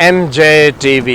NJTV।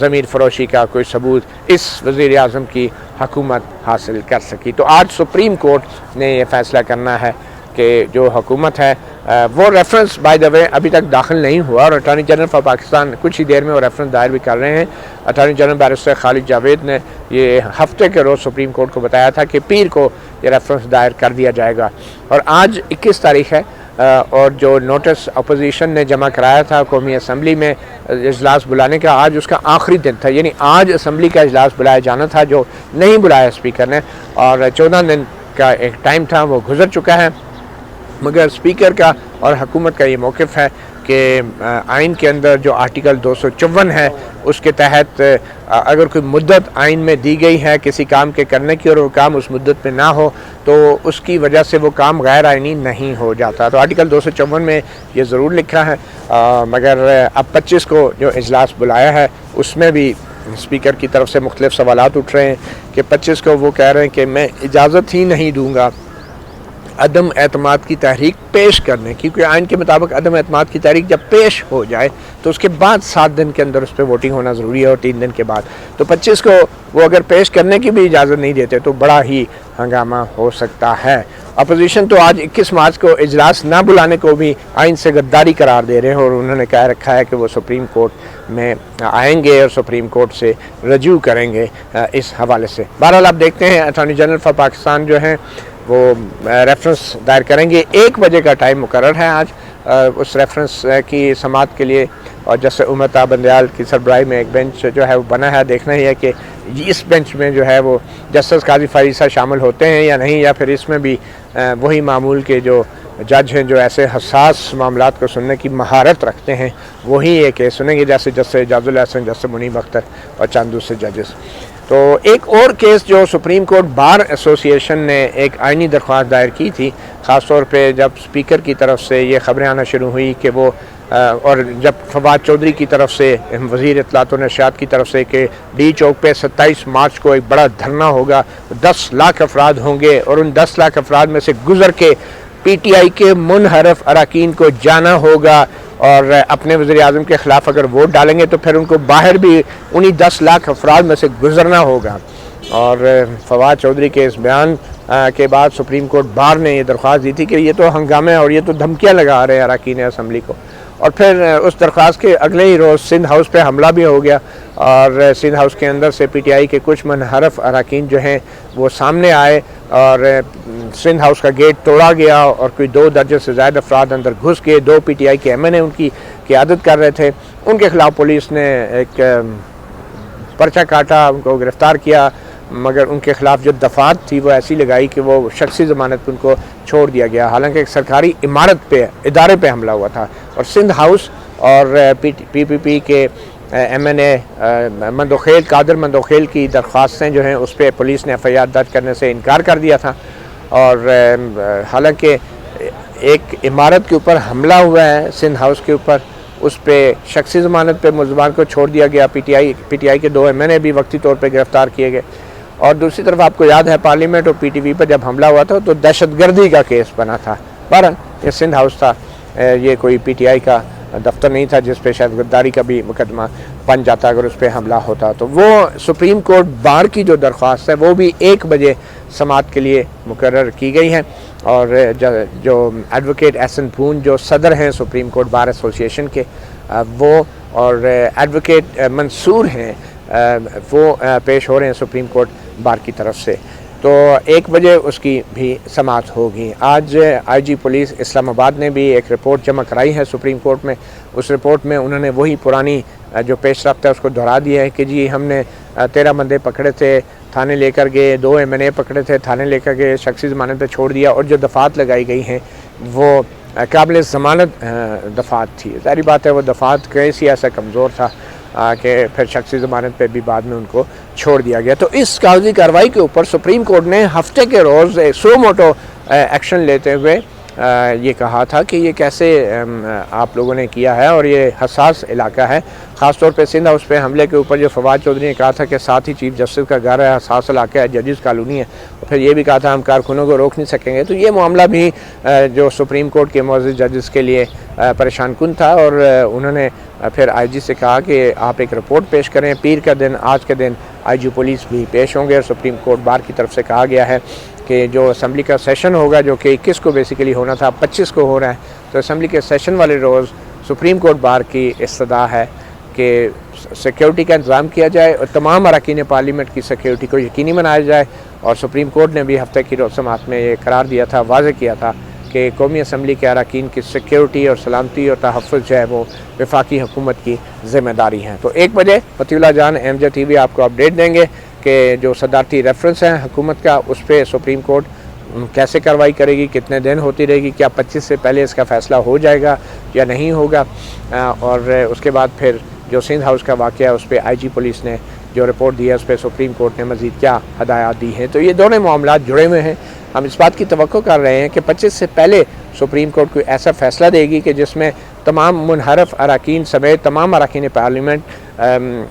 ضمیر فروشی کا کوئی ثبوت اس وزیر اعظم کی حکومت حاصل کر سکی۔ تو آج سپریم کورٹ نے یہ فیصلہ کرنا ہے کہ جو حکومت ہے وہ ریفرنس بائی دا وے ابھی تک داخل نہیں ہوا، اور اٹارنی جنرل فار پاکستان کچھ ہی دیر میں وہ ریفرنس دائر بھی کر رہے ہیں۔ اٹارنی جنرل بیرسٹر خالد جاوید نے یہ ہفتے کے روز سپریم کورٹ کو بتایا تھا کہ پیر کو یہ ریفرنس دائر کر دیا جائے گا، اور آج 21 تاریخ ہے، اور جو نوٹس اپوزیشن نے جمع کرایا تھا قومی اسمبلی میں اجلاس بلانے کا، آج اس کا آخری دن تھا، یعنی آج اسمبلی کا اجلاس بلایا جانا تھا جو نہیں بلایا اسپیکر نے، اور 14 دن کا ایک ٹائم تھا وہ گزر چکا ہے۔ مگر اسپیکر کا اور حکومت کا یہ موقف ہے کہ آئین کے اندر جو آرٹیکل 254 ہے اس کے تحت اگر کوئی مدت آئین میں دی گئی ہے کسی کام کے کرنے کی اور وہ کام اس مدت میں نہ ہو تو اس کی وجہ سے وہ کام غیر آئینی نہیں ہو جاتا۔ تو آرٹیکل 254 میں یہ ضرور لکھا ہے، مگر اب 25 کو جو اجلاس بلایا ہے اس میں بھی اسپیکر کی طرف سے مختلف سوالات اٹھ رہے ہیں کہ 25 کو وہ کہہ رہے ہیں کہ میں اجازت ہی نہیں دوں گا عدم اعتماد کی تحریک پیش کرنے کی، کیونکہ آئین کے مطابق عدم اعتماد کی تحریک جب پیش ہو جائے تو اس کے بعد 7 دن کے اندر اس پہ ووٹنگ ہونا ضروری ہے، اور 3 دن کے بعد۔ تو 25 کو وہ اگر پیش کرنے کی بھی اجازت نہیں دیتے تو بڑا ہی ہنگامہ ہو سکتا ہے۔ اپوزیشن تو آج 21 مارچ کو اجلاس نہ بلانے کو بھی آئین سے غداری قرار دے رہے ہیں، اور انہوں نے کہہ رکھا ہے کہ وہ سپریم کورٹ میں آئیں گے اور سپریم کورٹ سے رجوع کریں گے اس حوالے سے۔ بہرحال آپ دیکھتے ہیں اٹارنی جنرل فار پاکستان جو ہیں وہ ریفرنس دائر کریں گے، 1 بجے کا ٹائم مقرر ہے آج اس ریفرنس کی سماعت کے لیے، اور جسٹس امتا بندیال کی سربراہی میں ایک بینچ جو ہے وہ بنا ہے۔ دیکھنا ہی ہے کہ اس بینچ میں جو ہے وہ جسٹس قاضی فریسہ شامل ہوتے ہیں یا نہیں، یا پھر اس میں بھی وہی معمول کے جو جج ہیں جو ایسے حساس معاملات کو سننے کی مہارت رکھتے ہیں وہی یہ کیس سنیں گے، جیسے جسٹس اعجاز الحسن، جسٹس منیب اختر اور چند دوسرے ججز۔ تو ایک اور کیس جو سپریم کورٹ بار ایسوسی ایشن نے ایک آئینی درخواست دائر کی تھی، خاص طور پہ جب اسپیکر کی طرف سے یہ خبریں آنا شروع ہوئی کہ وہ اور جب فواد چودھری کی طرف سے وزیر اطلاعات و نشریات کی طرف سے کہ ڈی چوک پہ 27 مارچ کو ایک بڑا دھرنا ہوگا، 10 لاکھ افراد ہوں گے، اور ان 10 لاکھ افراد میں سے گزر کے پی ٹی آئی کے منحرف اراکین کو جانا ہوگا، اور اپنے وزیر اعظم کے خلاف اگر ووٹ ڈالیں گے تو پھر ان کو باہر بھی انہی 10 لاکھ افراد میں سے گزرنا ہوگا۔ اور فواد چودھری کے اس بیان کے بعد سپریم کورٹ بار نے یہ درخواست دی تھی کہ یہ تو ہنگامے اور یہ تو دھمکیاں لگا رہے ہیں اراکین اسمبلی کو، اور پھر اس درخواست کے اگلے ہی روز سندھ ہاؤس پہ حملہ بھی ہو گیا، اور سندھ ہاؤس کے اندر سے پی ٹی آئی کے کچھ منحرف اراکین جو ہیں وہ سامنے آئے، اور سندھ ہاؤس کا گیٹ توڑا گیا، اور کوئی 2 درجن سے زائد افراد اندر گھس گئے۔ 2 پی ٹی آئی کے ایم این اے ان کی قیادت کر رہے تھے، ان کے خلاف پولیس نے ایک پرچہ کاٹا، ان کو گرفتار کیا، مگر ان کے خلاف جو دفعات تھی وہ ایسی لگائی کہ وہ شخصی ضمانت پہ ان کو چھوڑ دیا گیا، حالانکہ ایک سرکاری عمارت پہ ادارے پہ حملہ ہوا تھا۔ اور سندھ ہاؤس اور پی پی پی کے ایم این اے مندوخیل قادر مندوخیل کی درخواستیں جو ہیں اس پہ پولیس نے ایف آئی آر درج کرنے سے انکار کر دیا تھا، اور حالانکہ ایک عمارت کے اوپر حملہ ہوا ہے سندھ ہاؤس کے اوپر، اس پہ شخصی ضمانت پہ ملزمان کو چھوڑ دیا گیا، پی ٹی آئی کے 2 ایم این اے بھی وقتی طور پہ گرفتار کیے گئے، اور دوسری طرف آپ کو یاد ہے پارلیمنٹ اور پی ٹی وی پر جب حملہ ہوا تھا تو دہشت گردی کا کیس بنا تھا۔ بہرحال یہ سندھ ہاؤس تھا، یہ کوئی پی ٹی آئی کا دفتر نہیں تھا جس پہ شاید غداری کا بھی مقدمہ بن جاتا اگر اس پہ حملہ ہوتا۔ تو وہ سپریم کورٹ بار کی جو درخواست ہے وہ بھی 1 بجے سماعت کے لیے مقرر کی گئی ہے، اور جو ایڈوکیٹ احسن پھون جو صدر ہیں سپریم کورٹ بار ایسوسی ایشن کے وہ، اور ایڈوکیٹ منصور ہیں وہ پیش ہو رہے ہیں سپریم کورٹ بار کی طرف سے۔ تو 1 بجے اس کی بھی سماعت ہوگی۔ آج آئی جی پولیس اسلام آباد نے بھی ایک رپورٹ جمع کرائی ہے سپریم کورٹ میں، اس رپورٹ میں انہوں نے وہی پرانی جو پیش رفت ہے اس کو دہرا دیا ہے کہ جی ہم نے 13 بندے پکڑے تھے، تھانے لے کر گئے، 2 ایم این اے پکڑے تھے، تھانے لے کر گئے، شخصی ضمانت پہ چھوڑ دیا، اور جو دفعات لگائی گئی ہیں وہ قابل ضمانت دفعات تھی۔ ظاہری بات ہے وہ دفعات کیسی ایسا کمزور تھا کہ پھر شخصی ضمانت پہ بھی بعد میں ان کو چھوڑ دیا گیا۔ تو اس کاغذی کارروائی کے اوپر سپریم کورٹ نے ہفتے کے روز سو موٹو ایکشن لیتے ہوئے یہ کہا تھا کہ یہ کیسے آپ لوگوں نے کیا ہے، اور یہ حساس علاقہ ہے، خاص طور پہ سندھ ہاؤس پہ حملے کے اوپر جو فواد چودھری نے کہا تھا کہ ساتھ ہی چیف جسٹس کا گھر ہے، حساس علاقہ ہے، ججز کالونی ہے، اور پھر یہ بھی کہا تھا ہم کارکنوں کو روک نہیں سکیں گے۔ تو یہ معاملہ بھی جو سپریم کورٹ کے معزز ججز کے لیے پریشان کن تھا، اور انہوں نے پھر آئی جی سے کہا کہ آپ ایک رپورٹ پیش کریں. پیر کا دن آج کے دن آئی جی پولیس بھی پیش ہوں گے اور سپریم کورٹ بار کی طرف سے کہا گیا ہے کہ جو اسمبلی کا سیشن ہوگا جو کہ 21 کو بیسیکلی ہونا تھا 25 کو ہو رہا ہے, تو اسمبلی کے سیشن والے روز سپریم کورٹ بار کی استدعا ہے کہ سیکیورٹی کا انتظام کیا جائے اور تمام اراکین پارلیمنٹ کی سیکیورٹی کو یقینی بنایا جائے. اور سپریم کورٹ نے بھی ہفتے کی رسومات میں یہ قرار دیا تھا, واضح کیا تھا کہ قومی اسمبلی کے اراکین کی سیکیورٹی اور سلامتی اور تحفظ جو ہے وہ وفاقی حکومت کی ذمہ داری ہے. تو 1 بجے مطیع اللہ جان ایم جے ٹی وی آپ کو اپڈیٹ دیں گے کہ جو صدارتی ریفرنس ہے حکومت کا اس پہ سپریم کورٹ کیسے کارروائی کرے گی, کتنے دن ہوتی رہے گی, کیا 25 سے پہلے اس کا فیصلہ ہو جائے گا یا نہیں ہوگا. اور اس کے بعد پھر جو سندھ ہاؤس کا واقعہ ہے اس پہ آئی جی پولیس نے جو رپورٹ دی ہے اس پہ سپریم کورٹ نے مزید کیا ہدایات دی ہیں. تو یہ دونوں معاملات جڑے ہوئے ہیں. ہم اس بات کی توقع کر رہے ہیں کہ 25 سے پہلے سپریم کورٹ کوئی ایسا فیصلہ دے گی کہ جس میں تمام منحرف اراکین سمیت تمام اراکین پارلیمنٹ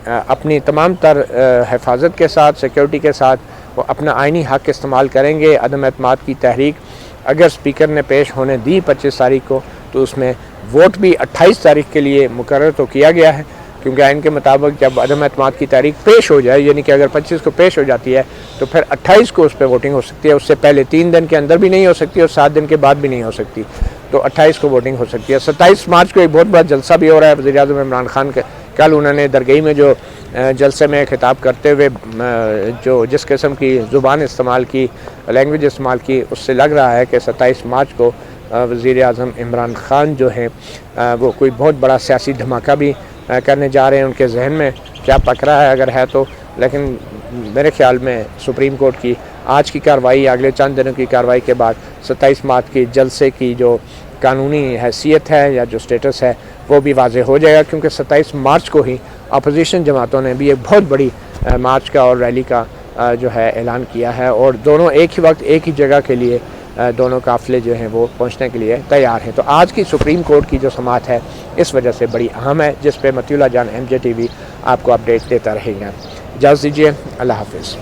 اپنی تمام تر حفاظت کے ساتھ سیکیورٹی کے ساتھ وہ اپنا آئینی حق استعمال کریں گے. عدم اعتماد کی تحریک اگر اسپیکر نے پیش ہونے دی 25 تاریخ کو تو اس میں ووٹ بھی 28 تاریخ کے لیے مقرر تو کیا گیا ہے, کیونکہ آئین کے مطابق جب عدم اعتماد کی تاریخ پیش ہو جائے یعنی کہ اگر 25 کو پیش ہو جاتی ہے تو پھر 28 کو اس پہ ووٹنگ ہو سکتی ہے. اس سے پہلے 3 دن کے اندر بھی نہیں ہو سکتی اور 7 دن کے بعد بھی نہیں ہو سکتی, تو 28 کو ووٹنگ ہو سکتی ہے. 27 مارچ کو ایک بہت بڑا جلسہ بھی ہو رہا ہے. وزیر اعظم عمران خان کے کل انہوں نے درگئی میں جو جلسے میں خطاب کرتے ہوئے جو جس قسم کی زبان استعمال کی, لینگویج استعمال کی, اس سے لگ رہا ہے کہ 27 مارچ کو وزیر اعظم عمران خان جو ہیں وہ کوئی بہت بڑا سیاسی دھماکہ بھی کرنے جا رہے ہیں. ان کے ذہن میں کیا پک رہا ہے اگر ہے تو, لیکن میرے خیال میں سپریم کورٹ کی آج کی کارروائی اگلے چند دنوں کی کارروائی کے بعد 27 مارچ کی جلسے کی جو قانونی حیثیت ہے یا جو سٹیٹس ہے وہ بھی واضح ہو جائے گا, کیونکہ 27 مارچ کو ہی اپوزیشن جماعتوں نے بھی ایک بہت بڑی مارچ کا اور ریلی کا جو ہے اعلان کیا ہے اور دونوں ایک ہی وقت ایک ہی جگہ کے لیے دونوں قافلے جو ہیں وہ پہنچنے کے لیے تیار ہیں. تو آج کی سپریم کورٹ کی جو سماعت ہے اس وجہ سے بڑی اہم ہے, جس پہ مطیع اللہ جان ایم جے ٹی وی آپ کو اپڈیٹ دیتا رہے گا. اجازت دیجیے, اللہ حافظ.